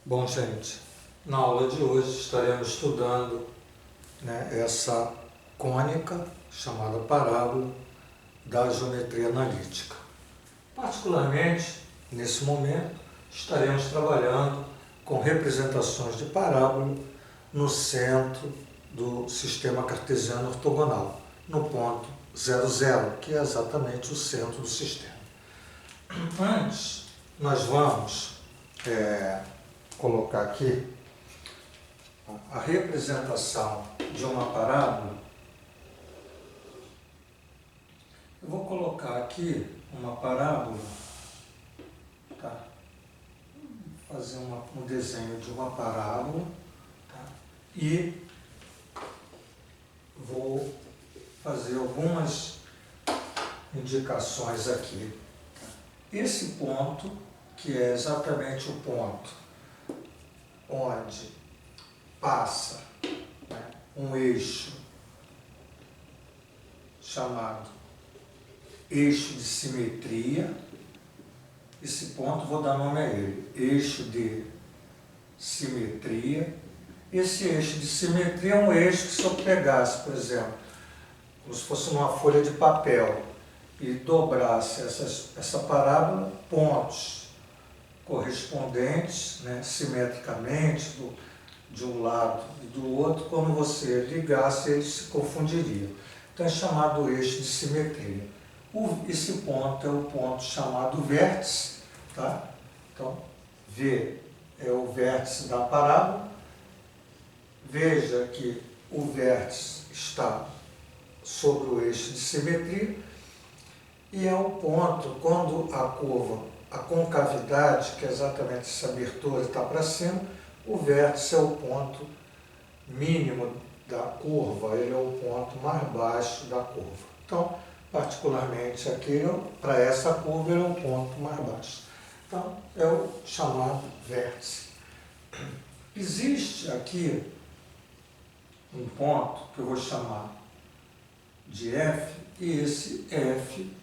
Bom, gente, na aula de hoje estaremos estudando essa cônica chamada parábola da geometria analítica. Particularmente, nesse momento, estaremos trabalhando com representações de parábola no centro do sistema cartesiano ortogonal, no ponto 00, que é exatamente o centro do sistema. Antes, nós vamos colocar aqui a representação de uma parábola. Eu vou colocar aqui uma parábola, tá? Fazer um desenho de uma parábola, tá? E vou fazer algumas indicações aqui. Esse ponto, que é exatamente o ponto onde passa um eixo chamado eixo de simetria. Esse ponto, vou dar nome a ele, eixo de simetria. Esse eixo de simetria é um eixo que, se eu pegasse, por exemplo, como se fosse uma folha de papel, e dobrasse essa parábola, pontos correspondentes, simetricamente, de um lado e do outro, quando você ligasse, eles se confundiriam. Então é chamado eixo de simetria. Esse ponto é o ponto chamado vértice, tá? Então, V é o vértice da parábola. Veja que o vértice está sobre o eixo de simetria, e é o ponto, quando a curva, a concavidade, que é exatamente essa abertura, está para cima, o vértice é o ponto mínimo da curva, ele é o ponto mais baixo da curva. Então, particularmente aqui, para essa curva, ele é o ponto mais baixo. Então, é o chamado vértice. Existe aqui um ponto que eu vou chamar de F, e esse F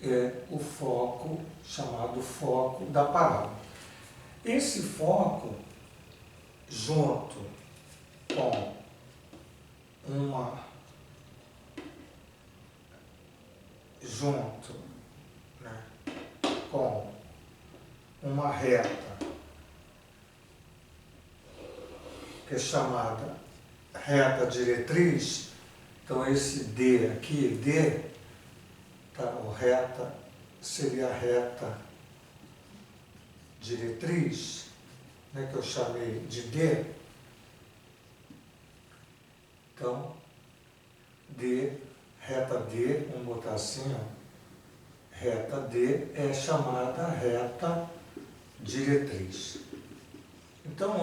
é o foco, chamado foco da parábola. Esse foco, junto com uma reta, que é chamada reta diretriz. Então, esse D aqui, D, o reta seria a reta diretriz, que eu chamei de D. Então, D, reta D, vamos botar assim, reta D é chamada reta diretriz. Então,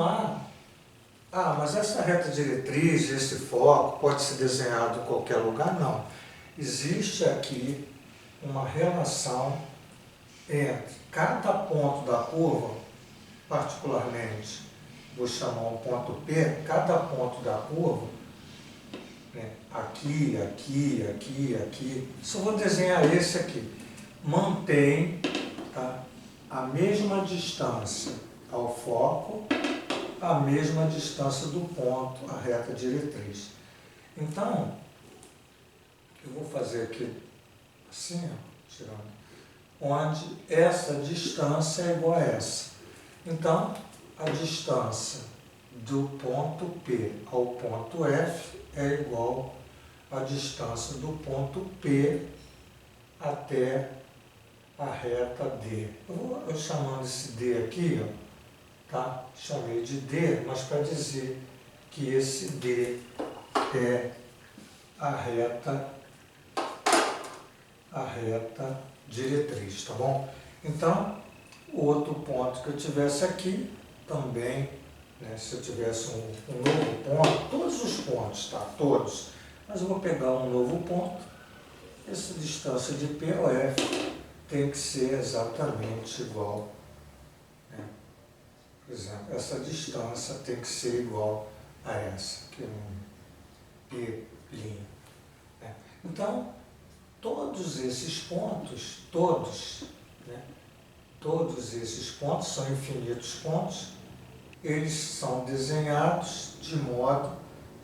mas essa reta diretriz, esse foco, pode ser desenhado em qualquer lugar? Não. Existe aqui uma relação entre cada ponto da curva, particularmente, vou chamar um ponto P, cada ponto da curva, aqui, aqui, aqui, aqui, só vou desenhar esse aqui, mantém a mesma distância ao foco, a mesma distância do ponto, a reta diretriz. Então, eu vou fazer aqui assim, tirando, onde essa distância é igual a essa. Então, a distância do ponto P ao ponto F é igual à distância do ponto P até a reta D. Eu chamando esse D aqui, chamei de D, mas para dizer que esse D é a reta diretriz, tá bom? Então, o outro ponto que eu tivesse aqui, também, se eu tivesse um novo ponto, todos os pontos, todos, mas eu vou pegar um novo ponto, essa distância de P ao F tem que ser exatamente igual, por exemplo, essa distância tem que ser igual a essa, que é um P'. Então, todos esses pontos, todos esses pontos são infinitos pontos, eles são desenhados de modo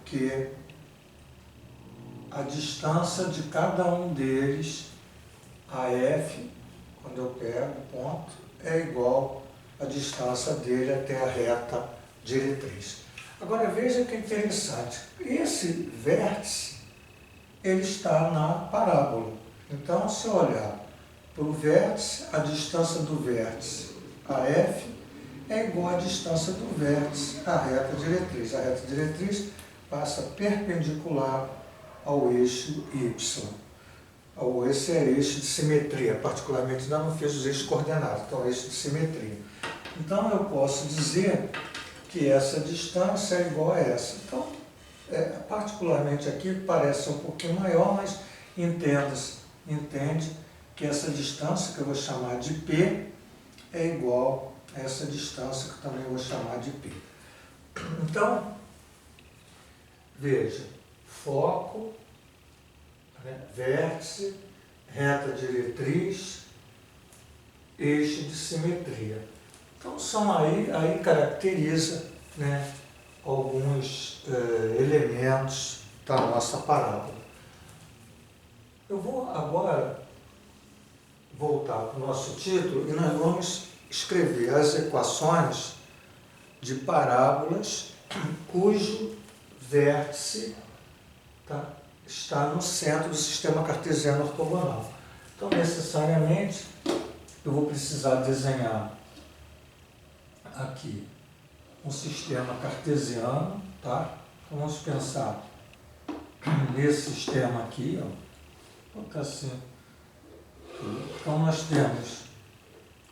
que a distância de cada um deles, a f, quando eu pego o ponto, é igual à distância dele até a reta diretriz. Agora veja que é interessante, esse vértice, ele está na parábola. Então, se eu olhar para o vértice, a distância do vértice, a f, é igual à distância do vértice, a reta diretriz. A reta diretriz passa perpendicular ao eixo y. Esse é eixo de simetria, particularmente ainda não fiz os eixos coordenados, então é eixo de simetria. Então eu posso dizer que essa distância é igual a essa. Então, particularmente aqui parece um pouquinho maior, mas entende que essa distância, que eu vou chamar de P, é igual a essa distância, que também eu vou chamar de P. Então, veja, foco, vértice, reta diretriz, eixo de simetria. Então, aí caracteriza, né, alguns elementos da nossa parábola. Eu vou agora voltar para o nosso título e nós vamos escrever as equações de parábolas cujo vértice está no centro do sistema cartesiano ortogonal. Então, necessariamente, eu vou precisar desenhar aqui um sistema cartesiano, tá? Então, vamos pensar nesse sistema aqui, ó. Vou botar assim. Então, nós temos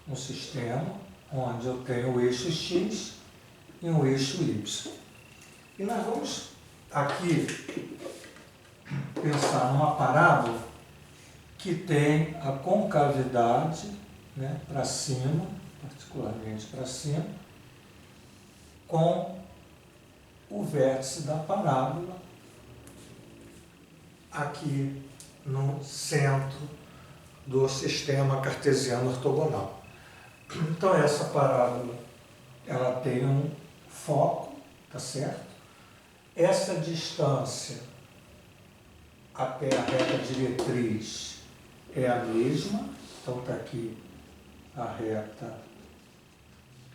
um sistema onde eu tenho o eixo x e o eixo y. E nós vamos aqui pensar numa parábola que tem a concavidade, né, para cima, particularmente para cima, com o vértice da parábola aqui no centro do sistema cartesiano ortogonal. Então, essa parábola, ela tem um foco, tá certo? Essa distância até a reta diretriz é a mesma, então está aqui a reta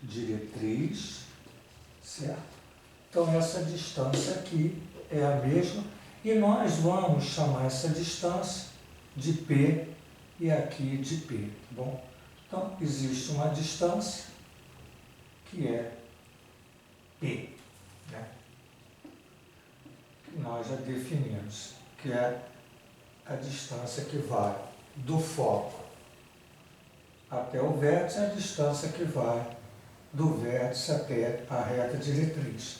diretriz, certo? Então, essa distância aqui é a mesma e nós vamos chamar essa distância de P e aqui de P, tá bom? Então, existe uma distância que é P, né? Que nós já definimos, que é a distância que vai do foco até o vértice, a distância que vai do vértice até a reta diretriz.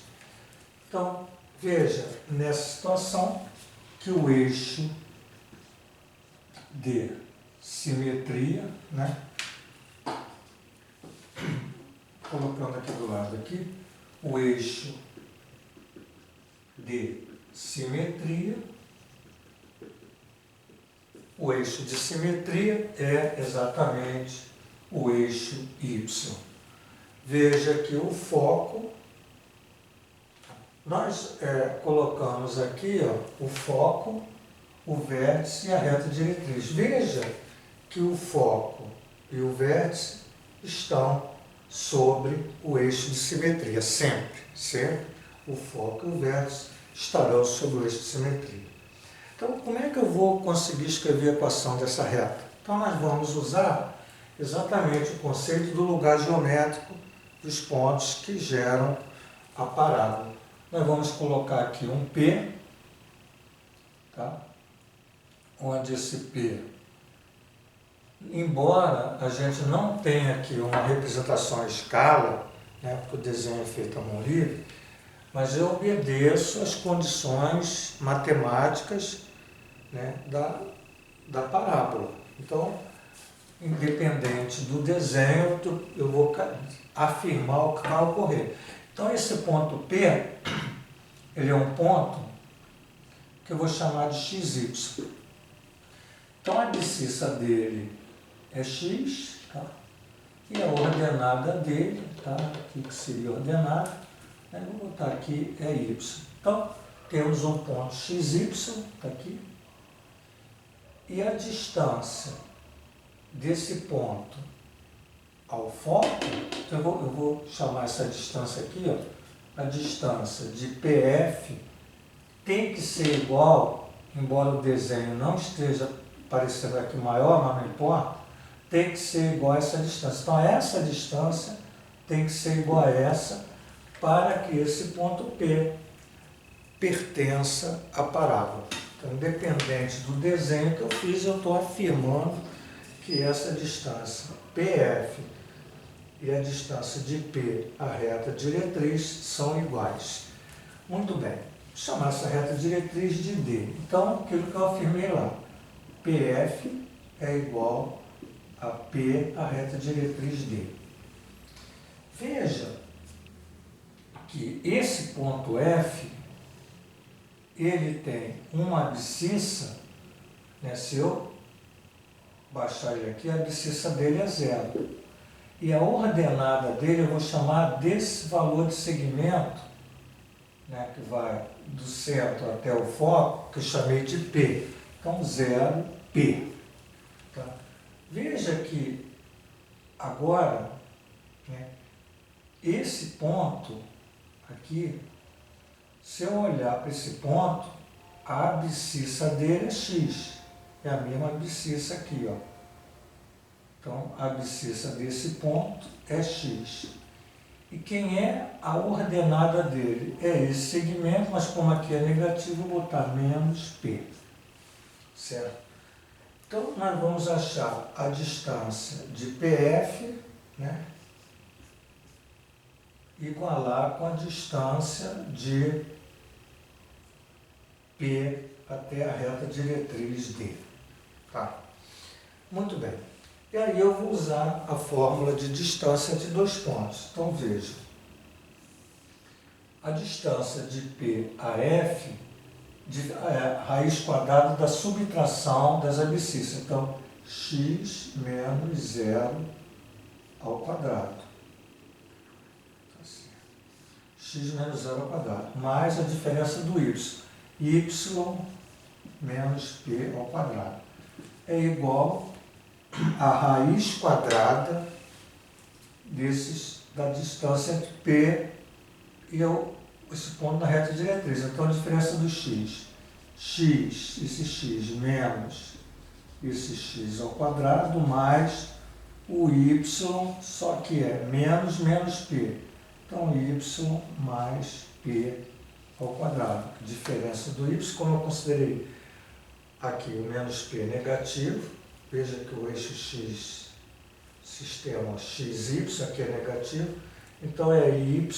Então, veja, nessa situação, que o eixo de simetria, né? Colocando aqui do lado aqui, o eixo de simetria, o eixo de simetria é exatamente o eixo Y. Veja que o foco, nós colocamos aqui, ó, o foco, o vértice e a reta diretriz. Veja que o foco e o vértice estão sobre o eixo de simetria, sempre. O foco e o vértice estarão sobre o eixo de simetria. Então, como é que eu vou conseguir escrever a equação dessa reta? Então, nós vamos usar exatamente o conceito do lugar geométrico dos pontos que geram a parábola. Nós vamos colocar aqui um P, tá? Onde esse P, embora a gente não tenha aqui uma representação à escala, né, porque o desenho é feito à mão livre, mas eu obedeço às condições matemáticas, né, da parábola. Então, independente do desenho, eu vou afirmar o que vai ocorrer. Então, esse ponto P, ele é um ponto que eu vou chamar de XY. Então, a abscissa dele é X, tá? E a ordenada dele, tá? Aqui que seria ordenada, né? Vou botar aqui é y. Então, temos um ponto xy, está aqui, e a distância desse ponto ao foco, então eu vou chamar essa distância aqui, ó, a distância de PF tem que ser igual, embora o desenho não esteja parecendo aqui maior, mas não importa, tem que ser igual a essa distância. Então, essa distância tem que ser igual a essa para que esse ponto P pertença à parábola. Então, independente do desenho que eu fiz, eu estou afirmando que essa distância PF e a distância de P, a reta diretriz, são iguais. Muito bem. Vou chamar essa reta diretriz de D. Então, aquilo que eu afirmei lá, PF é igual a P, a reta diretriz D. Veja que esse ponto F, ele tem uma abscissa, né? Se eu baixar ele aqui, a abscissa dele é 0. E a ordenada dele eu vou chamar desse valor de segmento, né, que vai do centro até o foco, que eu chamei de P. Então, 0P. Tá? Veja que agora, né, esse ponto aqui, se eu olhar para esse ponto, a abscissa dele é x. É a mesma abscissa aqui, ó. Então, a abscissa desse ponto é x. E quem é a ordenada dele? É esse segmento, mas como aqui é negativo, vou botar menos P. Certo? Então, nós vamos achar a distância de PF, né, igualar com a distância de P até a reta diretriz D. Tá? Muito bem. E aí eu vou usar a fórmula de distância de dois pontos. Então, veja. A distância de P a F, raiz quadrada da subtração das abscissas. Então, x menos 0 ao quadrado. X menos 0 ao quadrado, mais a diferença do y. Y menos P ao quadrado. É igual a raiz quadrada da distância entre P e esse ponto da reta diretriz. Então, a diferença do x. Esse x menos esse x ao quadrado, mais o y, só que é menos P. Então, y mais P ao quadrado. Diferença do y, como eu considerei aqui o menos P negativo, veja que o eixo x, sistema xy, aqui é negativo, então é y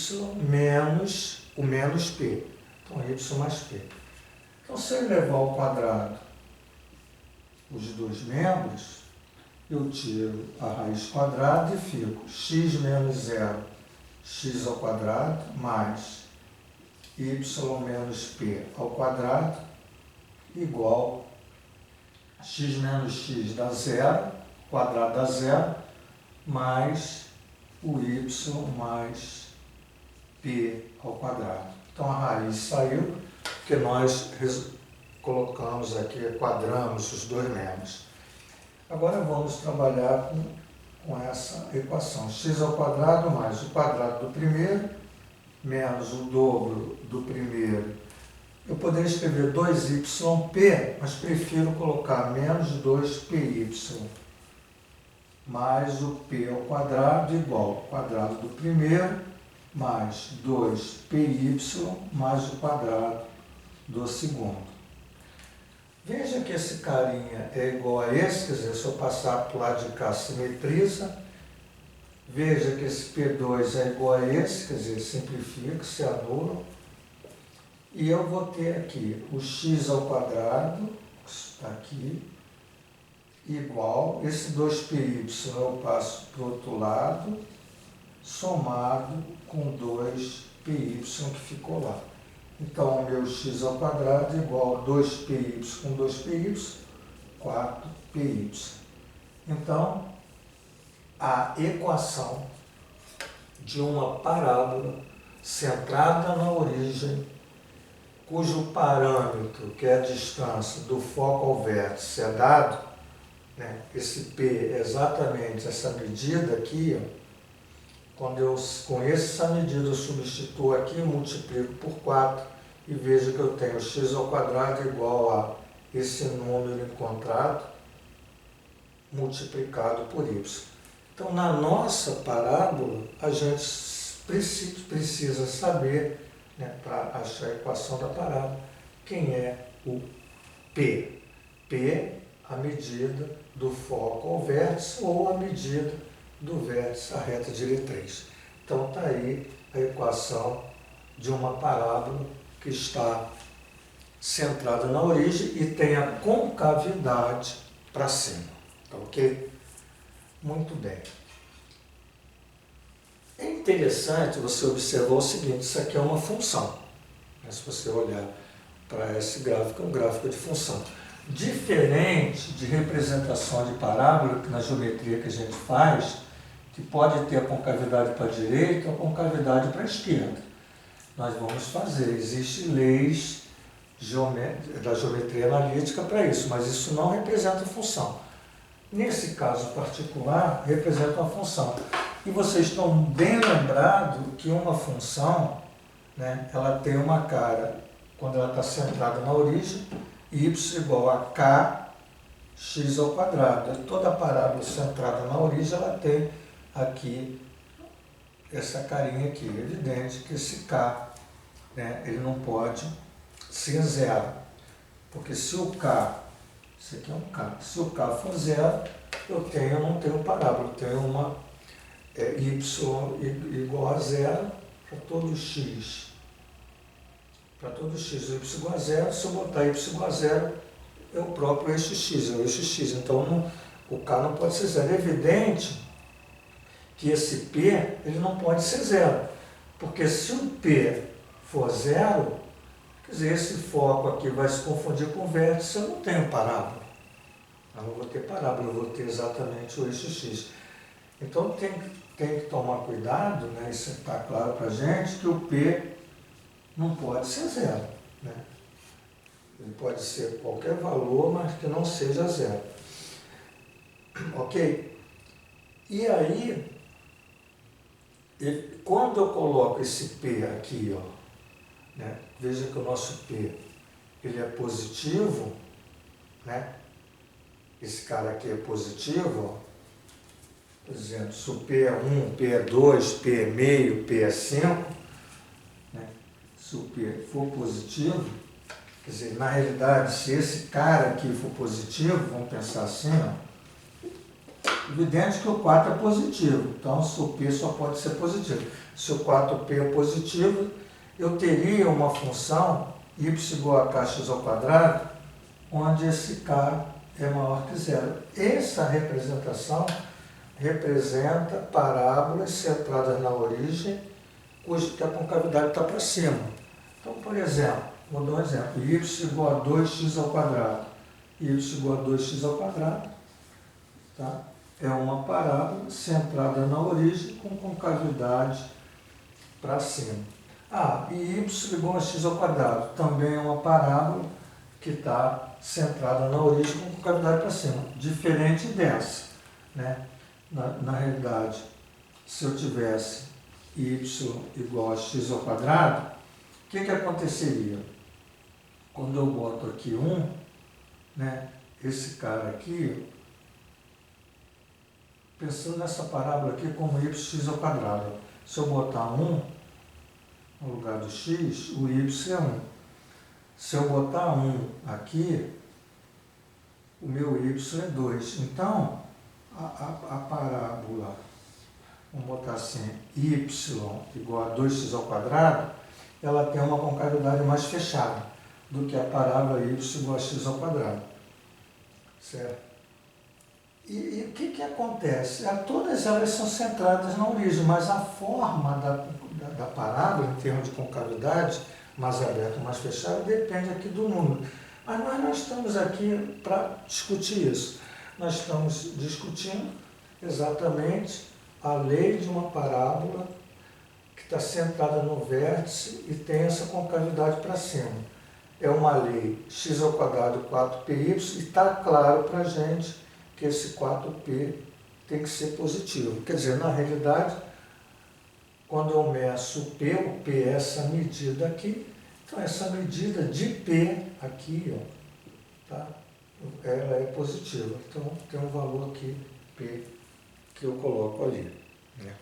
menos o menos P. Então, y mais P. Então, se eu levar ao quadrado os dois membros, eu tiro a raiz quadrada e fico x menos 0, x ao quadrado, mais y menos P ao quadrado, igual x menos x dá 0, quadrado dá 0, mais o y mais P ao quadrado. Então, a raiz saiu, porque nós colocamos aqui, quadramos os dois membros. Agora vamos trabalhar com essa equação. X ao quadrado mais o quadrado do primeiro, menos o dobro do primeiro. Eu poderia escrever 2yp, mas prefiro colocar menos 2py, mais o p ao quadrado igual ao quadrado do primeiro, mais 2py, mais o quadrado do segundo. Veja que esse carinha é igual a esse, quer dizer, se eu passar para o lado de cá, simetriza. Veja que esse P2 é igual a esse, quer dizer, simplifica, se anula. E eu vou ter aqui o x ao quadrado, que está aqui, igual, esse 2py eu passo para o outro lado, somado com 2py que ficou lá. Então, o meu x ao quadrado é igual a 2py com 2py, 4py. Então, a equação de uma parábola centrada na origem, cujo parâmetro, que é a distância do foco ao vértice, é dado, né? Esse P é exatamente essa medida aqui, ó. Quando eu conheço essa medida, eu substituo aqui, multiplico por 4 e vejo que eu tenho x ao quadrado igual a esse número encontrado multiplicado por y. Então, na nossa parábola, a gente precisa saber, né, para achar a equação da parábola, quem é o P. P, a medida do foco ao vértice ou a medida do vértice à reta diretriz. Então, está aí a equação de uma parábola que está centrada na origem e tem a concavidade para cima. Tá ok? Muito bem. É interessante você observar o seguinte, isso aqui é uma função. Se você olhar para esse gráfico, é um gráfico de função. Diferente de representação de parábola, que na geometria que a gente faz, que pode ter a concavidade para a direita ou a concavidade para a esquerda. Nós vamos fazer, existem leis da geometria analítica para isso, mas isso não representa função. Nesse caso particular, representa uma função. E vocês estão bem lembrados que uma função, né, ela tem uma cara, quando ela está centrada na origem, y igual a k x ao quadrado. Toda parábola centrada na origem, ela tem aqui essa carinha aqui. É evidente que esse k, né, ele não pode ser zero, porque se o k, isso aqui é um k, se o k for zero, eu não tenho parábola, eu tenho uma y igual a zero para todo x. Para todo x, y igual a zero, se eu botar y igual a zero, é o próprio eixo x, é o eixo x. Então, o k não pode ser zero. É evidente que esse p, ele não pode ser zero, porque se o p for zero, quer dizer, esse foco aqui vai se confundir com o vértice, eu não tenho parábola. Eu não vou ter parábola, eu vou ter exatamente o eixo x. Então, tem que tomar cuidado, né? Isso está claro para a gente, que o p não pode ser zero, né? Ele pode ser qualquer valor, mas que não seja zero. Ok? E aí, quando eu coloco esse p aqui, ó, né? Veja que o nosso p, ele é positivo, né? Esse cara aqui é positivo, ó. Por exemplo, se o P é 1, P é 2, P é meio, P é 5, né? Se o P for positivo, quer dizer, na realidade, se esse cara aqui for positivo, vamos pensar assim, ó, evidente que o 4 é positivo, então se o P só pode ser positivo. Se o 4P é positivo, eu teria uma função y igual a kx ao quadrado, onde esse k é maior que zero. Essa representação representa parábolas centradas na origem, cuja concavidade está para cima. Então, por exemplo, vou dar um exemplo, y igual a 2x ao quadrado, y igual a 2x ao quadrado, tá? É uma parábola centrada na origem com concavidade para cima. E y igual a x ao quadrado, também é uma parábola que está centrada na origem com concavidade para cima, diferente dessa, né? Na realidade, se eu tivesse y igual a x ao quadrado, o que aconteceria? Quando eu boto aqui 1, né, esse cara aqui, pensando nessa parábola aqui como yx ao quadrado, se eu botar 1 no lugar do x, o y é 1. Se eu botar 1 aqui, o meu y é 2. Então, a parábola, vamos botar assim, y igual a 2x ao quadrado, ela tem uma concavidade mais fechada do que a parábola y igual a x ao quadrado. Certo? E o que acontece? Todas elas são centradas na origem, mas a forma da parábola, em termos de concavidade, mais aberta ou mais fechada, depende aqui do número. Mas nós não estamos aqui para discutir isso. Nós estamos discutindo exatamente a lei de uma parábola que está centrada no vértice e tem essa concavidade para cima. É uma lei x ao quadrado 4py e está claro para a gente que esse 4p tem que ser positivo. Quer dizer, na realidade, quando eu meço o P é essa medida aqui, então essa medida de P aqui, ó, tá? Ela é positiva. Então tem um valor aqui, P, que eu coloco ali, né?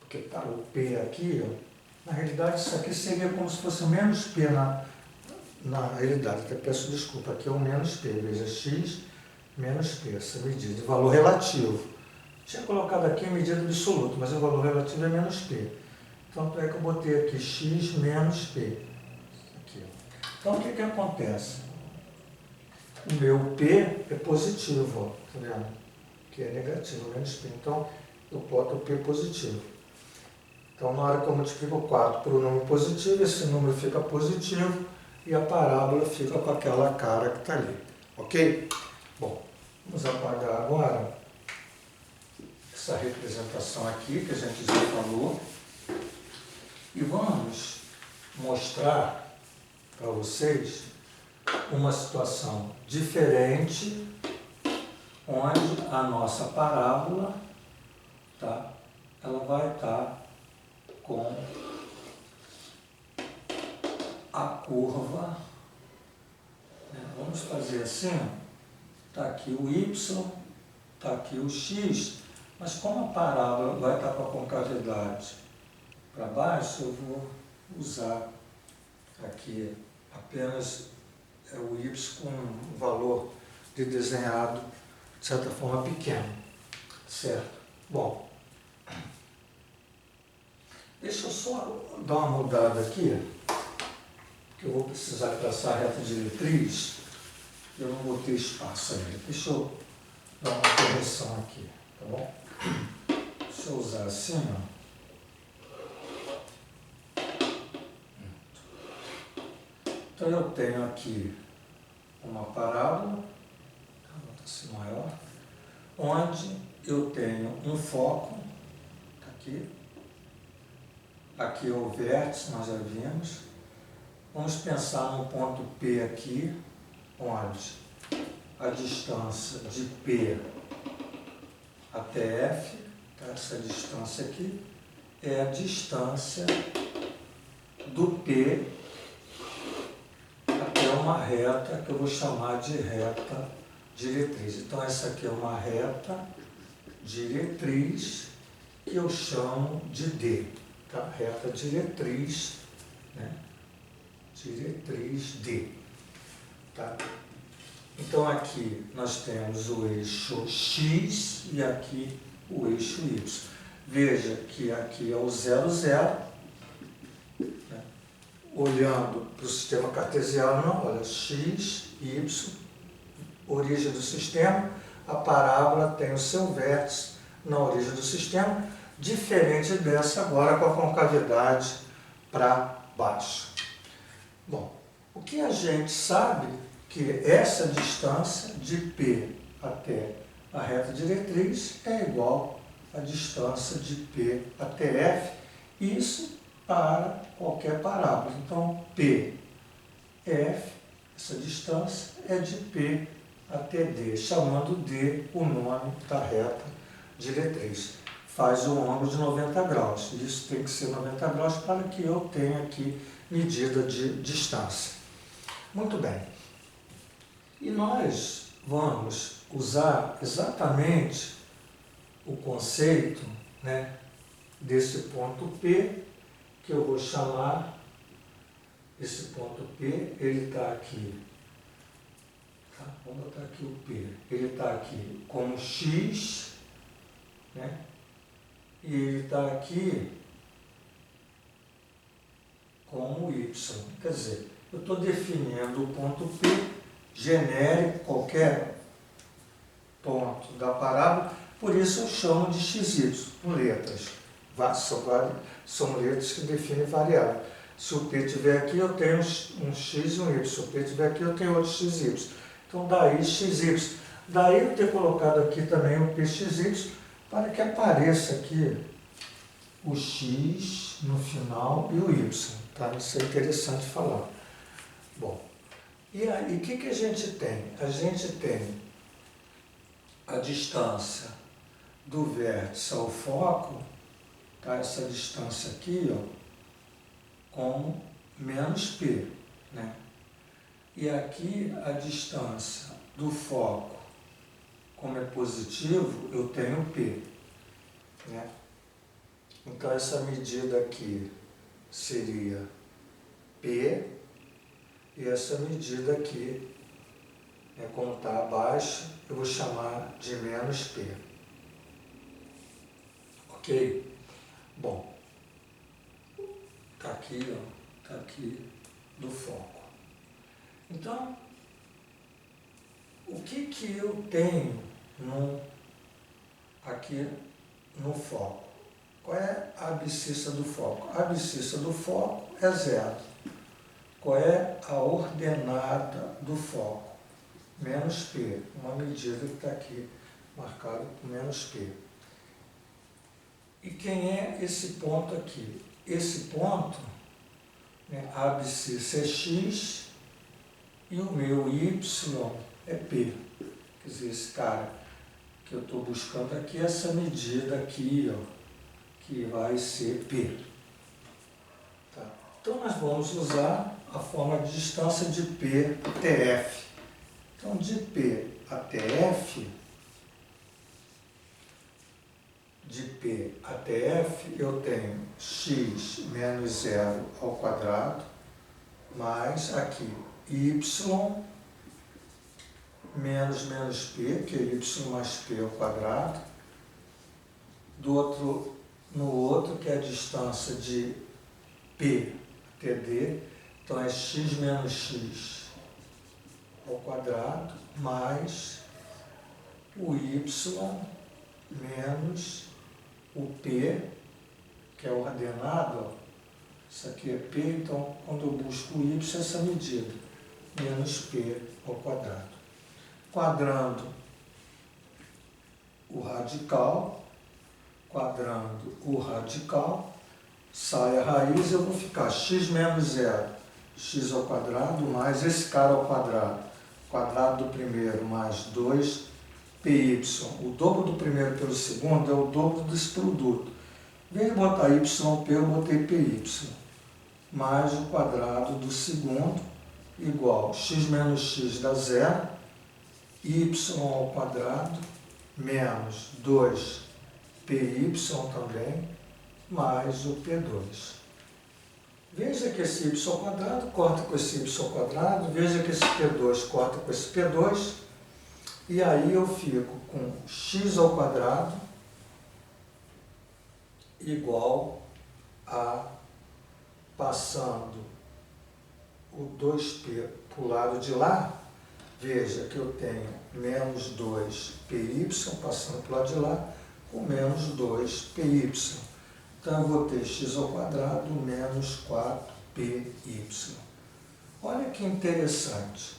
Porque tá o P aqui, ó, na realidade isso aqui seria como se fosse menos P na realidade, até peço desculpa, aqui é o menos P, veja, x menos P, essa medida, de valor relativo. Tinha colocado aqui a medida absoluta, mas o valor relativo é menos P. Então, é que eu botei aqui x menos P. Aqui, ó. Então, o que que acontece? O meu P é positivo, ó, tá vendo? Que é negativo, menos P. Então, eu boto o P positivo. Então, na hora que eu multiplico 4 por um número positivo, esse número fica positivo e a parábola fica com aquela cara que está ali. Ok? Bom, vamos apagar agora essa representação aqui que a gente já falou e vamos mostrar para vocês uma situação diferente onde a nossa parábola, tá, ela vai estar com a curva, né? Vamos fazer assim, está aqui o y, está aqui o x, mas como a parábola vai estar com a concavidade para baixo, eu vou usar aqui apenas o y com um valor de desenhado, de certa forma, pequeno. Certo? Bom, deixa eu só dar uma mudada aqui, que eu vou precisar traçar a reta diretriz, eu não botei espaço aí. Deixa eu dar uma correção aqui, tá bom? Deixa eu usar assim, ó. Então eu tenho aqui uma parábola, vou assim maior, onde eu tenho um foco, tá aqui. Aqui é o vértice, nós já vimos. Vamos pensar num ponto P aqui, onde a distância de P até F, tá? Essa distância aqui, é a distância do P até uma reta que eu vou chamar de reta diretriz. Então essa aqui é uma reta diretriz que eu chamo de D, tá? Reta diretriz, né? Diretriz D, tá? Então aqui nós temos o eixo X e aqui o eixo Y. Veja que aqui é o 0, 0. Né? Olhando para o sistema cartesiano, olha, X, Y, origem do sistema, a parábola tem o seu vértice na origem do sistema, diferente dessa agora com a concavidade para baixo. Bom, o que a gente sabe que essa distância de P até a reta diretriz é igual à distância de P até F, isso para qualquer parábola. Então, P, F, essa distância é de P até D, chamando D o nome da reta diretriz. Faz um ângulo de 90 graus. Isso tem que ser 90 graus para que eu tenha aqui medida de distância. Muito bem. E nós vamos usar exatamente o conceito, né, desse ponto P, que eu vou chamar, esse ponto P, ele está aqui, tá? Vamos botar aqui o P, ele está aqui como X, né, e ele está aqui como Y. Quer dizer, eu estou definindo o ponto P genérico, qualquer ponto da parábola, por isso eu chamo de XY, com letras. São letras que definem variável. Se o P estiver aqui, eu tenho um X e um Y. Se o P estiver aqui, eu tenho outro XY. Então, daí XY. Daí eu ter colocado aqui também o pxy, para que apareça aqui o x no final e o y. Tá? Isso é interessante falar. Bom, e aí o que a gente tem? A gente tem a distância do vértice ao foco, tá? Essa distância aqui, ó, como menos p, né? E aqui a distância do foco, como é positivo, eu tenho p, né? Então essa medida aqui seria p, e essa medida aqui, como está abaixo, eu vou chamar de menos p. Ok? Bom, está aqui, ó, está aqui do foco. Então, o que eu tenho aqui no foco? Qual é a abscissa do foco? A abscissa do foco é zero. Qual é a ordenada do foco? Menos P, uma medida que está aqui marcada com menos P. E quem é esse ponto aqui? Esse ponto, né, a abscissa é x e o meu y é P. Quer dizer, esse cara que eu estou buscando aqui, essa medida aqui, ó, que vai ser P. Tá? Então nós vamos usar a forma de distância de P até F. Então, de P até F, eu tenho x menos zero ao quadrado, mais aqui y menos p, que é y mais p ao quadrado, no outro, que é a distância de P até D, então é x menos x ao quadrado, mais o y menos o p, que é ordenado, ó. Isso aqui é p, então quando eu busco o y, essa medida, menos p ao quadrado. Quadrando o radical, sai a raiz, eu vou ficar x menos zero, x ao quadrado, mais esse cara ao quadrado. Quadrado do primeiro mais 2py. O dobro do primeiro pelo segundo é o dobro desse produto. Em vez de botar yp, eu botei py. Mais o quadrado do segundo, igual x menos x dá zero, y ao quadrado, menos 2py também, mais o p2. Veja que esse y ao quadrado corta com esse y ao quadrado, veja que esse P2 corta com esse P2, e aí eu fico com x ao quadrado igual a, passando o 2p para o lado de lá, veja que eu tenho menos 2py passando para o lado de lá, com menos 2py. Então, eu vou ter x ao quadrado menos 4py. Olha que interessante.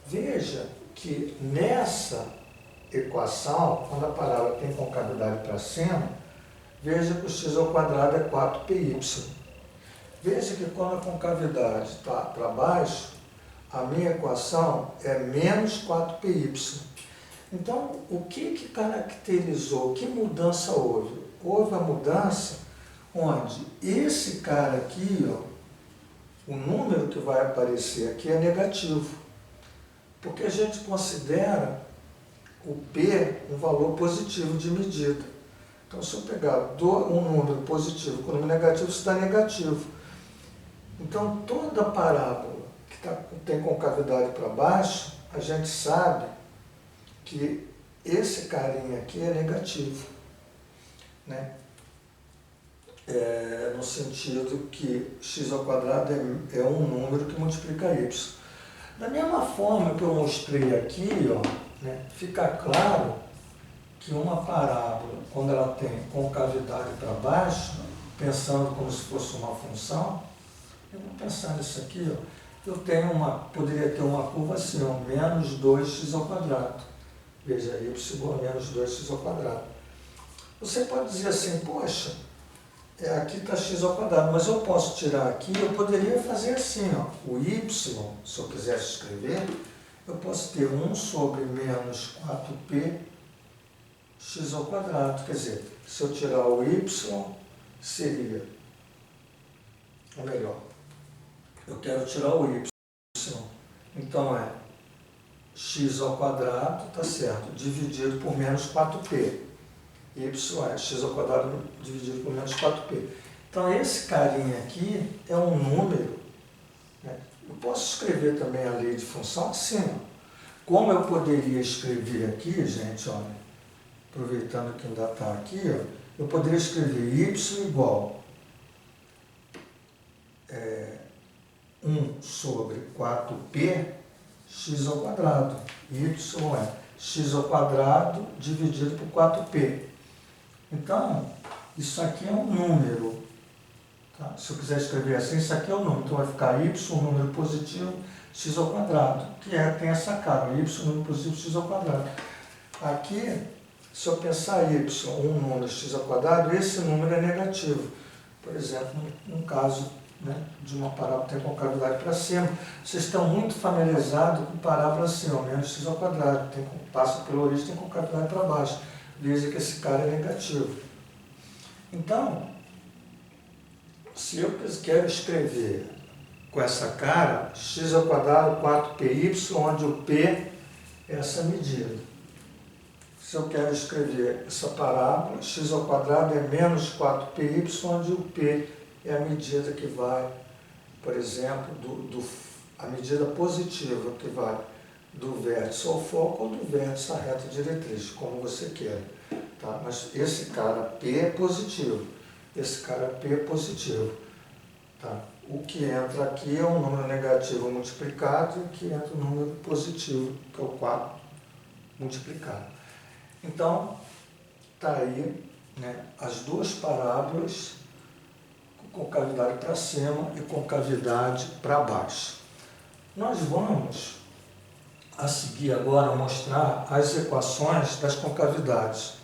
Veja que nessa equação, quando a parábola tem concavidade para cima, veja que o x ao quadrado é 4py. Veja que quando a concavidade está para baixo, a minha equação é menos 4py. Então, o que caracterizou? Que mudança houve? Houve a mudança onde esse cara aqui, ó, o número que vai aparecer aqui é negativo, porque a gente considera o P um valor positivo de medida. Então, se eu pegar um número positivo com um número negativo, isso dá negativo. Então, toda parábola que tem concavidade para baixo, a gente sabe que esse carinha aqui é negativo, né? No sentido que x ao quadrado é um número que multiplica y. Da mesma forma que eu mostrei aqui, ó, né, fica claro que uma parábola, quando ela tem concavidade para baixo, pensando como se fosse uma função, eu vou pensar nisso aqui, ó, poderia ter uma curva assim, ó, menos 2x ao quadrado. Veja, y igual a menos 2x ao quadrado. Você pode dizer assim, poxa, aqui está x ao quadrado, mas eu posso tirar aqui, eu poderia fazer assim, ó, o y, se eu quisesse escrever, eu posso ter 1 sobre menos 4p x ao quadrado. Quer dizer, se eu tirar o y, seria, ou melhor, eu quero tirar o y, então é x ao quadrado, tá certo, dividido por menos 4p. Y é x ao quadrado dividido por menos 4p. Então, esse carinha aqui é um número, né? Eu posso escrever também a lei de função assim, ó. Como eu poderia escrever aqui, gente, olha, aproveitando que ainda está aqui, ó, eu poderia escrever y igual 1 sobre 4p x ao quadrado. Y é x ao quadrado dividido por 4p. Então, isso aqui é um número. Tá? Se eu quiser escrever assim, isso aqui é um número. Então, vai ficar y, um número positivo, x ao quadrado, que tem essa cara, y, um número positivo, x ao quadrado. Aqui, se eu pensar y, um número x ao quadrado, esse número é negativo. Por exemplo, num caso, né, de uma parábola que tem concavidade para cima, vocês estão muito familiarizados com parábola assim, ó, menos x ao quadrado, passa pela origem, tem concavidade para baixo. Veja que esse cara é negativo. Então, se eu quero escrever com essa cara, x ao quadrado 4py, onde o p é essa medida. Se eu quero escrever essa parábola, x ao quadrado é menos 4py, onde o p é a medida que vai, por exemplo, a medida positiva que vai do vértice ao foco ou do vértice à reta diretriz, como você quer. Tá? Mas esse cara P é positivo, esse cara P é positivo. Tá? O que entra aqui é um número negativo multiplicado e o que entra um número positivo, que é o 4 multiplicado. Então, está aí, né, as duas parábolas, com concavidade para cima e concavidade para baixo. Nós vamos a seguir agora mostrar as equações das concavidades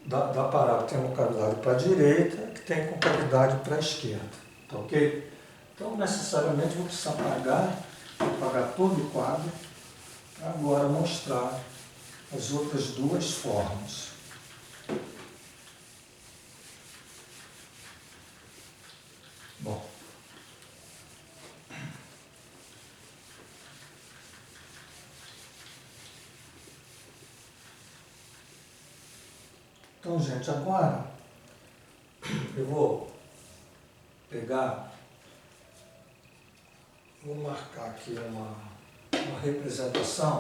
da parábola. Tem concavidade para a direita e tem concavidade para a esquerda. Tá ok? Então, necessariamente, vou precisar apagar todo o quadro para agora mostrar as outras duas formas. Bom. Então, gente, agora eu vou marcar aqui uma representação.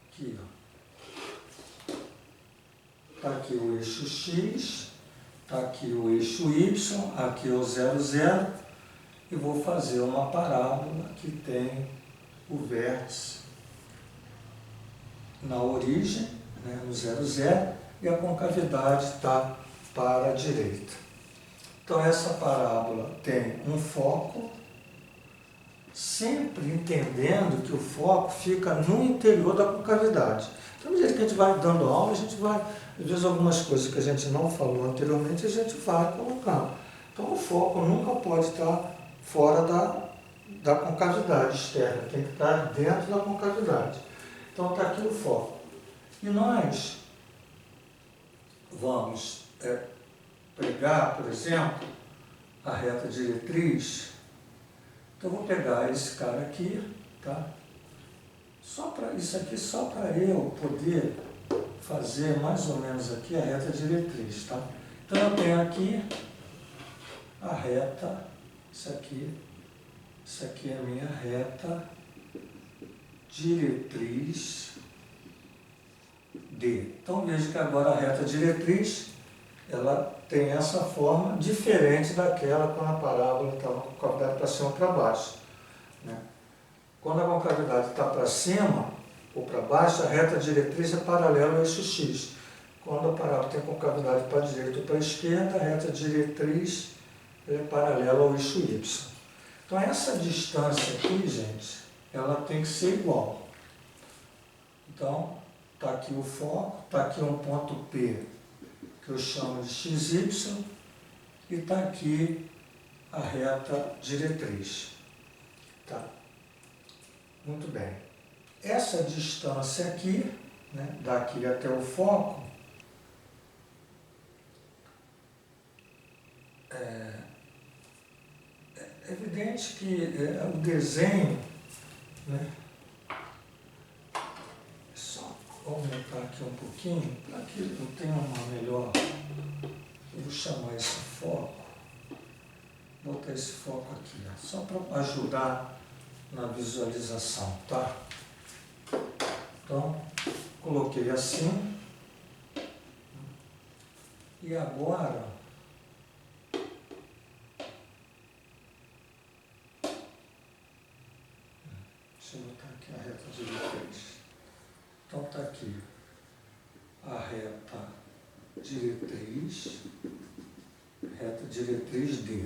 Aqui, ó. Está aqui o eixo X, está aqui o eixo Y, aqui o 0, 0, e vou fazer uma parábola que tem o vértice na origem, né, no 0, 0, e a concavidade está para a direita. Então, essa parábola tem um foco, sempre entendendo que o foco fica no interior da concavidade. Então, à medida que a gente vai dando aula, a gente vai, às vezes, algumas coisas que a gente não falou anteriormente, a gente vai colocando. Então, o foco nunca pode estar fora da concavidade externa, tem que estar dentro da concavidade. Então, está aqui o foco. E nós vamos pegar, por exemplo, a reta diretriz. Então, eu vou pegar esse cara aqui, tá? Isso aqui só para eu poder fazer mais ou menos aqui a reta diretriz, tá? Então, eu tenho aqui a reta, isso aqui é a minha reta diretriz D. Então, veja que agora a reta diretriz, ela tem essa forma diferente daquela quando a parábola está com a concavidade para cima ou para baixo. Né? Quando a concavidade está para cima ou para baixo, a reta diretriz é paralela ao eixo X. Quando a parábola tem concavidade para a direita ou para a esquerda, a reta diretriz é paralela ao eixo Y. Então, essa distância aqui, gente, ela tem que ser igual. Então, está aqui o foco, está aqui um ponto P, que eu chamo de XY, e está aqui a reta diretriz. Tá? Muito bem. Essa distância aqui, né, daqui até o foco, é evidente que o desenho, né, só vou aumentar aqui um pouquinho, para que eu tenha uma melhor, eu vou chamar esse foco, vou botar esse foco aqui, ó, só para ajudar na visualização, tá? Então, coloquei assim, e agora, deixa eu botar aqui a reta diretriz. Então está aqui a reta diretriz D.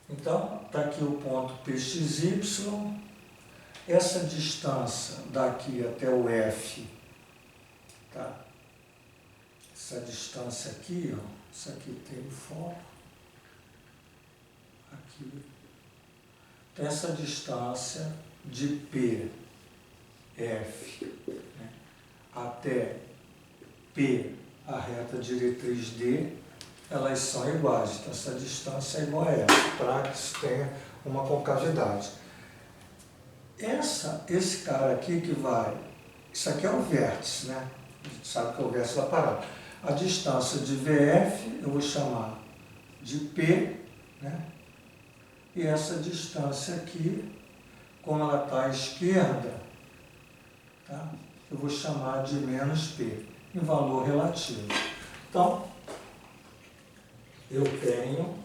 Então, está aqui o ponto PXY, essa distância daqui até o F, tá? Essa distância aqui, ó, isso aqui tem o foco, aqui, tem essa distância de PF, né, até P, a reta diretriz D, elas são iguais, então essa distância é igual a essa, para que isso tenha uma concavidade. Esse cara aqui que vai, isso aqui é o vértice, né? A gente sabe que é o vértice da parada. A distância de VF eu vou chamar de P, né? E essa distância aqui, como ela está à esquerda, tá? Eu vou chamar de menos P, em valor relativo. Então, eu tenho,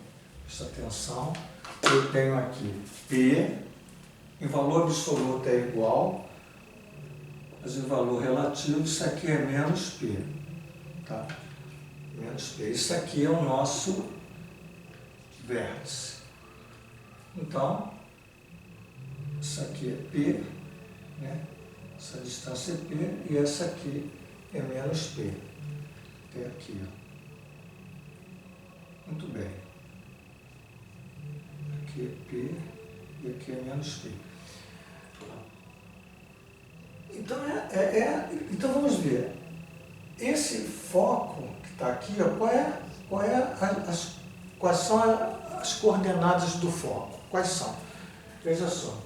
presta atenção, eu tenho aqui P, em valor absoluto é igual, mas em valor relativo isso aqui é menos P, tá? Menos P. Isso aqui é o nosso vértice. Então, isso aqui é P, né? Essa distância é P e essa aqui é menos P. Até aqui, ó. Muito bem. Aqui é P e aqui é menos P. Então, então vamos ver. Esse foco que está aqui, ó, quais são as coordenadas do foco? Quais são? Veja só.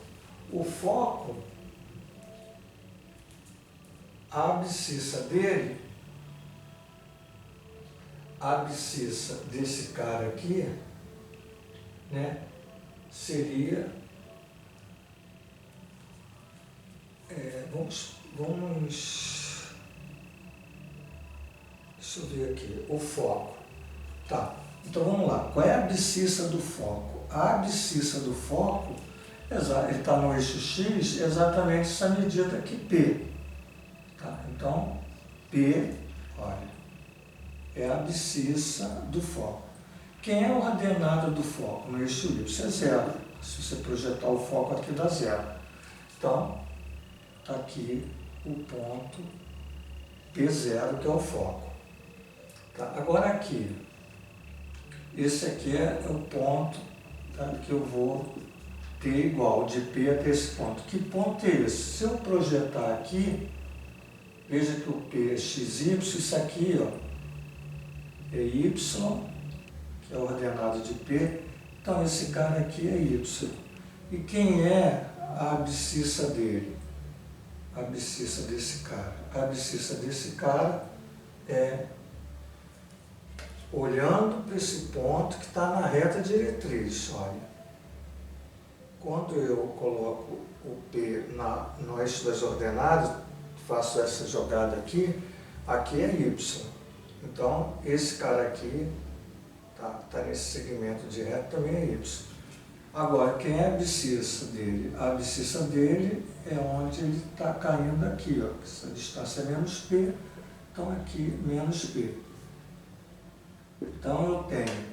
O foco, a abscissa dele, a abscissa desse cara aqui, né, seria, deixa eu ver aqui, o foco. Tá, então vamos lá. Qual é a abscissa do foco? A abscissa do foco, ele está no eixo X, exatamente essa medida aqui, P. Tá, então, P, olha, é a abscissa do foco. Quem é o ordenado do foco no eixo Y? É zero. Se você projetar o foco aqui, dá zero. Então, está aqui o ponto P0, que é o foco. Tá? Agora aqui, esse aqui é o ponto, tá, que eu vou ter igual de P até esse ponto. Que ponto é esse? Se eu projetar aqui, veja que o P é XY, isso aqui, ó, é Y, que é a ordenada de P, então esse cara aqui é Y. E quem é a abscissa dele? A abscissa desse cara. A abscissa desse cara é olhando para esse ponto que está na reta diretriz, olha. Quando eu coloco o P no eixo das ordenadas, faço essa jogada aqui, aqui é Y. Então, esse cara aqui tá nesse segmento de reta, também é Y. Agora, quem é a abscissa dele? A abscissa dele é onde ele está caindo aqui, ó. Essa distância é menos P, então aqui menos P. Então eu tenho,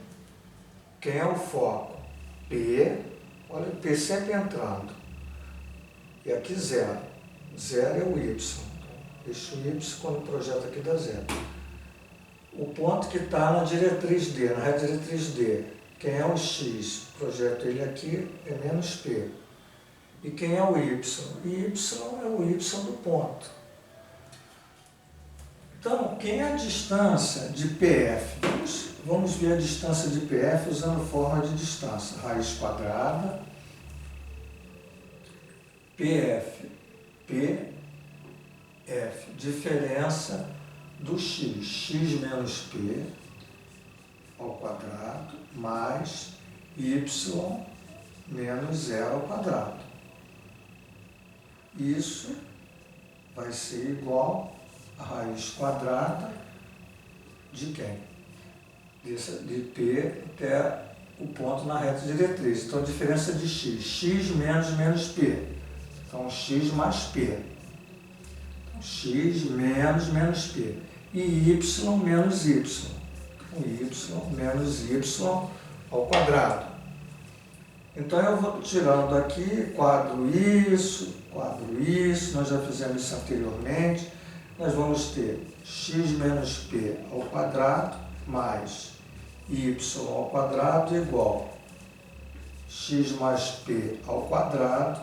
quem é o foco? P, olha o P sempre entrando. E aqui zero. Zero é o y. Eixo y, quando projeta aqui, dá zero. O ponto que está na diretriz D, na reta diretriz D, quem é o x, projeto ele aqui, é menos P. E quem é o y? Y é o y do ponto. Então, quem é a distância de PF? Vamos ver a distância de PF usando forma de distância. Raiz quadrada, PF, diferença do x menos P ao quadrado, mais y menos zero ao quadrado. Isso vai ser igual a raiz quadrada de quem? De P até o ponto na reta diretriz. Então, a diferença de x menos P. Então, x mais P. Então, x menos P. E y menos y. Então, y menos y ao quadrado. Então, eu vou tirando aqui, quadro isso, nós já fizemos isso anteriormente. Nós vamos ter x menos P ao quadrado mais y ao quadrado igual x mais P ao quadrado,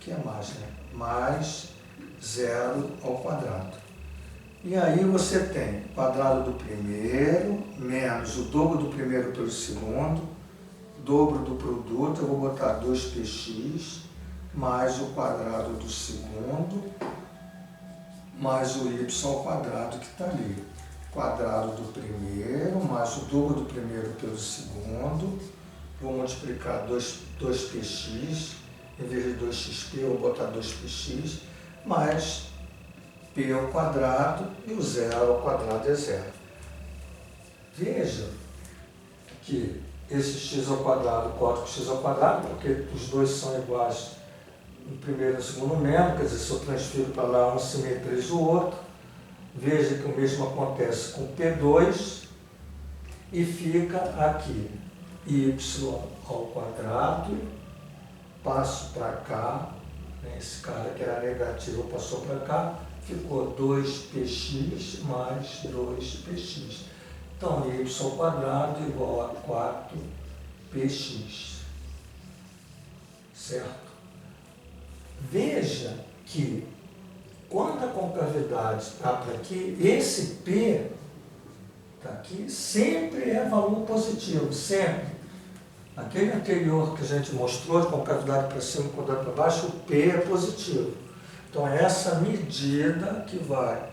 que é mais, né? Mais zero ao quadrado. E aí você tem o quadrado do primeiro menos o dobro do primeiro pelo segundo, dobro do produto, eu vou botar 2px, mais o quadrado do segundo, mais o y ao quadrado que está ali. Quadrado do primeiro, mais o dobro do primeiro pelo segundo, vou multiplicar 2px, em vez de 2xp eu vou botar 2px, mais p ao quadrado, e o zero ao quadrado é zero. Veja que esse x ao quadrado corta com x ao quadrado, porque os dois são iguais no primeiro e no segundo membro, quer dizer, se eu transfiro para lá, um simetriza o outro. Veja que o mesmo acontece com P2 e fica aqui y ao quadrado, passo para cá, né, esse cara que era negativo passou para cá, ficou 2px mais 2px. Então, y ao quadrado igual a 4px. Certo? Veja que, quando a concavidade está para aqui, esse P está aqui, sempre é valor positivo, sempre. Aquele anterior que a gente mostrou, de concavidade para cima e quadrado para baixo, o P é positivo. Então, é essa medida que vai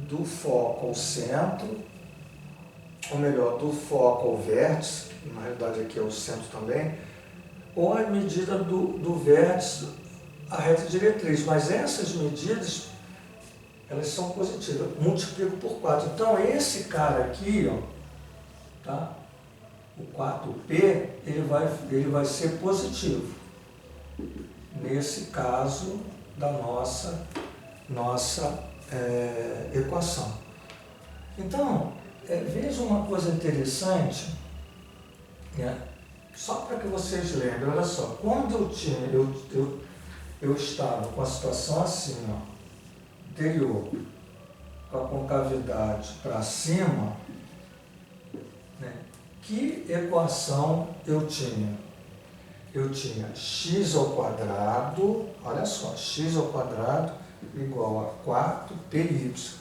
do foco ao centro, ou melhor, do foco ao vértice, que na realidade aqui é o centro também, ou a medida do vértice à reta diretriz. Mas essas medidas, elas são positivas. Eu multiplico por 4. Então, esse cara aqui, ó, tá? O 4P, ele vai ser positivo. Nesse caso da nossa equação. Então, veja uma coisa interessante, né? Só para que vocês lembrem, olha só, quando eu estava com a situação assim, ó, anterior, com a concavidade para cima, né, que equação eu tinha? Eu tinha x ao quadrado, olha só, x ao quadrado igual a 4py.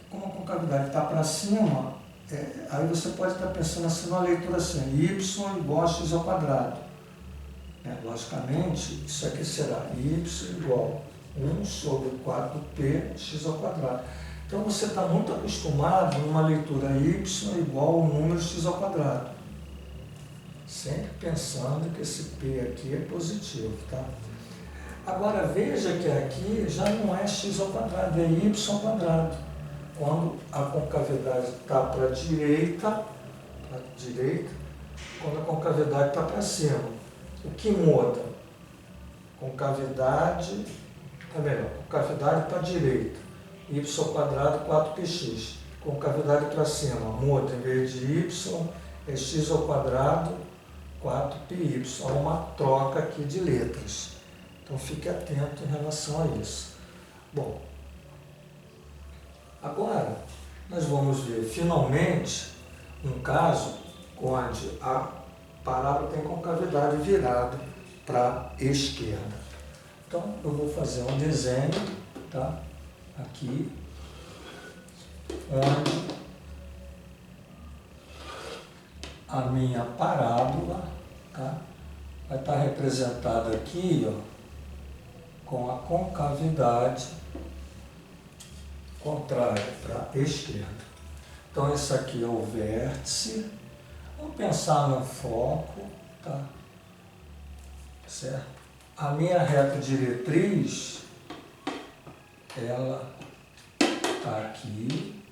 Como a concavidade está para cima, aí você pode estar pensando assim numa leitura assim, y igual a x ao quadrado. Logicamente, isso aqui será y igual a 1 sobre 4p x ao quadrado. Então você está muito acostumado numa leitura y igual ao número x ao quadrado. Sempre pensando que esse p aqui é positivo, tá? Agora veja que aqui já não é x ao quadrado, é y ao quadrado. Quando a concavidade está para a direita, quando a concavidade está para cima. O que muda? Concavidade para a direita, y ao quadrado 4px. Concavidade para cima, muda, em vez de y, é x ao quadrado 4πy. Há uma troca aqui de letras. Então fique atento em relação a isso. Bom, agora nós vamos ver finalmente um caso onde a parábola tem concavidade virada para a esquerda. Então eu vou fazer um desenho, tá? Aqui, onde a minha parábola, tá? Vai estar representada aqui, ó, com a concavidade contrária para a esquerda. Então esse aqui é o vértice. Vamos pensar no foco, tá? Certo? A minha reta diretriz, ela está aqui.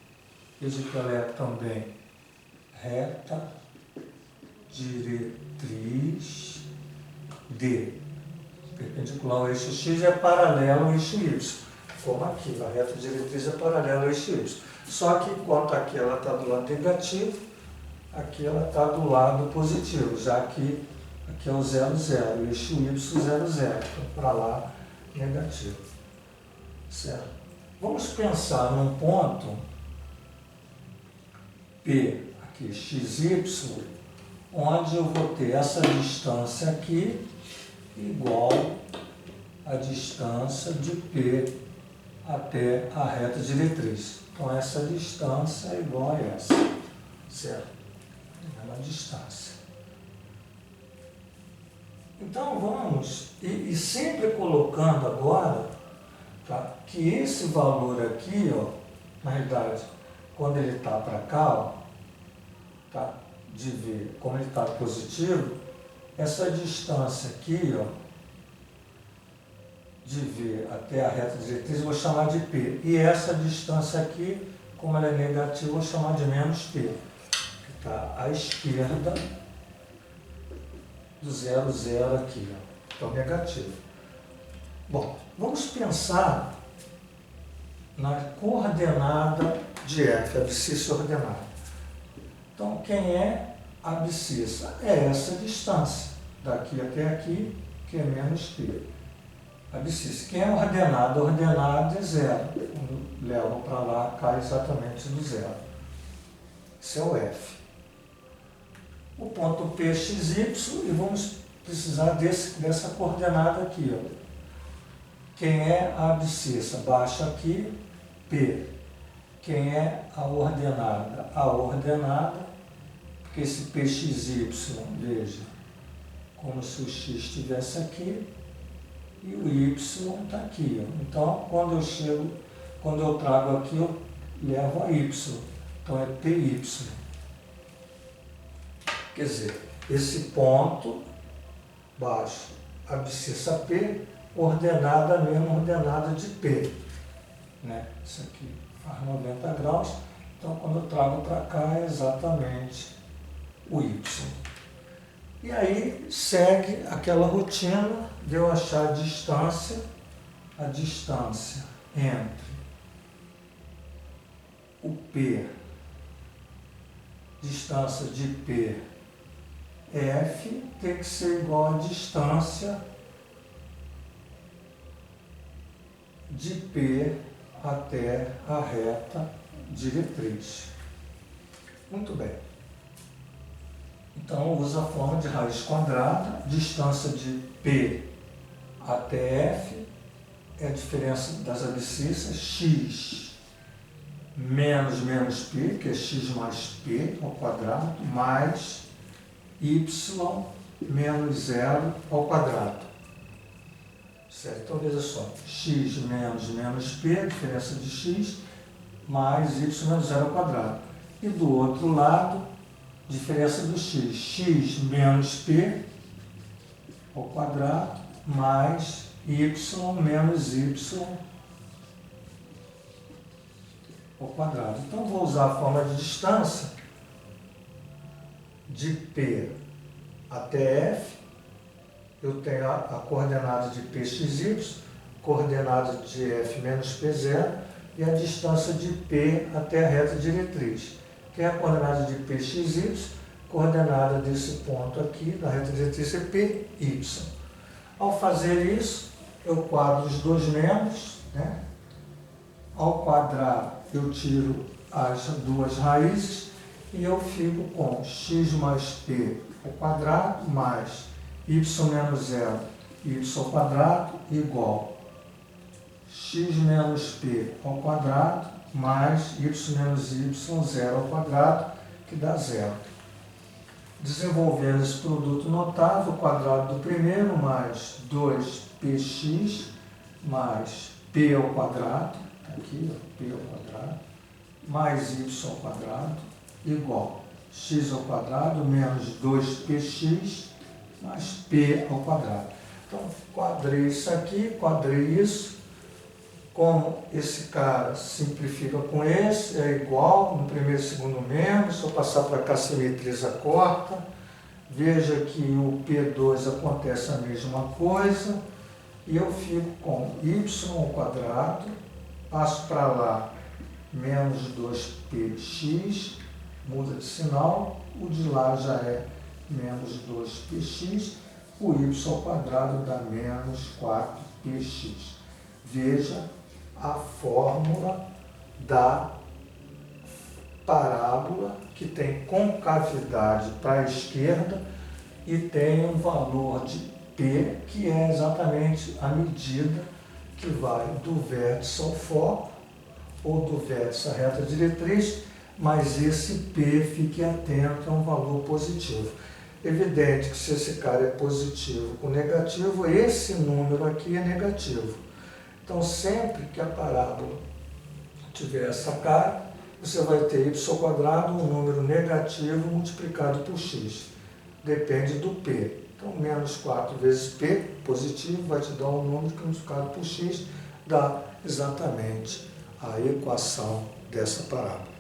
Veja que ela é também reta diretriz D. Perpendicular ao eixo X é paralelo ao eixo Y. Como aqui, a reta diretriz é paralela ao eixo Y. Só que enquanto aqui ela está do lado negativo, aqui ela está do lado positivo, já que aqui é o 0, 0, o eixo Y 0, 0, então para lá negativo. Certo? Vamos pensar num ponto P, aqui XY, onde eu vou ter essa distância aqui igual à distância de P até a reta diretriz. Então essa distância é igual a essa, certo? É uma distância. Então vamos, e sempre colocando agora, tá, que esse valor aqui, ó, na realidade, quando ele está para cá, ó, tá, de V, como ele está positivo, essa distância aqui, ó, de V até a reta diretriz, eu vou chamar de P. E essa distância aqui, como ela é negativa, eu vou chamar de menos P, que está à esquerda do 0, 0 aqui, ó. Então, negativo. Bom, vamos pensar na coordenada de F, a abscissa ordenada. Então, quem é a abscissa? É essa distância, daqui até aqui, que é menos P. Abscissa. Quem é ordenado? Ordenado é 0. Quando levo para lá, cai exatamente do 0. Esse é o F. O ponto P, x, y, e vamos precisar dessa coordenada aqui, ó. Quem é a abscissa? Baixa aqui, P. Quem é a ordenada? A ordenada, porque esse PXY, veja, como se o X estivesse aqui, e o Y está aqui, ó. Então, quando eu trago aqui, eu levo a Y. Então, é PY. Quer dizer, esse ponto baixo, abscissa P, ordenada, a mesma ordenada de P. Né? Isso aqui faz 90 graus. Então, quando eu trago para cá, é exatamente o Y. E aí segue aquela rotina de eu achar a distância entre o P, distância de P, F, tem que ser igual à distância de P até a reta diretriz. Muito bem. Então, usa a forma de raiz quadrada, distância de P até F, é a diferença das abscissas, x menos P, que é x mais P ao quadrado, mais y menos 0 ao quadrado. Certo? Então, veja só, x menos P, a diferença de x, mais y menos 0 ao quadrado. E do outro lado, diferença do x, x menos P ao quadrado, mais y menos y ao quadrado. Então, vou usar a forma de distância de P até F. Eu tenho a coordenada de PXY, coordenada de F menos P0 e a distância de P até a reta diretriz. Que é a coordenada de PXY, coordenada desse ponto aqui, da reta diretriz é PY. Ao fazer isso, eu quadro os dois membros, né? Ao quadrar, eu tiro as duas raízes e eu fico com x mais p ao quadrado mais y menos 0, y ao quadrado igual x menos p ao quadrado mais y menos y, 0 ao quadrado, que dá 0. Desenvolvendo esse produto notável, o quadrado do primeiro mais 2px mais p ao quadrado, aqui, ó, p ao quadrado, mais y ao quadrado, igual x ao quadrado menos 2px mais p ao quadrado. Então, quadrei isso aqui, quadrei isso. Como esse cara simplifica com esse, é igual no primeiro e segundo membro, se eu passar para cá, simetriza corta. Veja que o P2 acontece a mesma coisa, e eu fico com y ao quadrado, passo para lá, menos 2px, muda de sinal, o de lá já é menos 2px, o y ao quadrado dá menos 4px. Veja a fórmula da parábola, que tem concavidade para a esquerda e tem um valor de P, que é exatamente a medida que vai do vértice ao foco, ou do vértice à reta diretriz, mas esse P, fique atento, é um valor positivo. Evidente que se esse cara é positivo com negativo, esse número aqui é negativo. Então, sempre que a parábola tiver essa cara, você vai ter y ao quadrado, um número negativo multiplicado por x. Depende do P. Então, menos 4 vezes P, positivo, vai te dar um número que multiplicado por x dá exatamente a equação dessa parábola.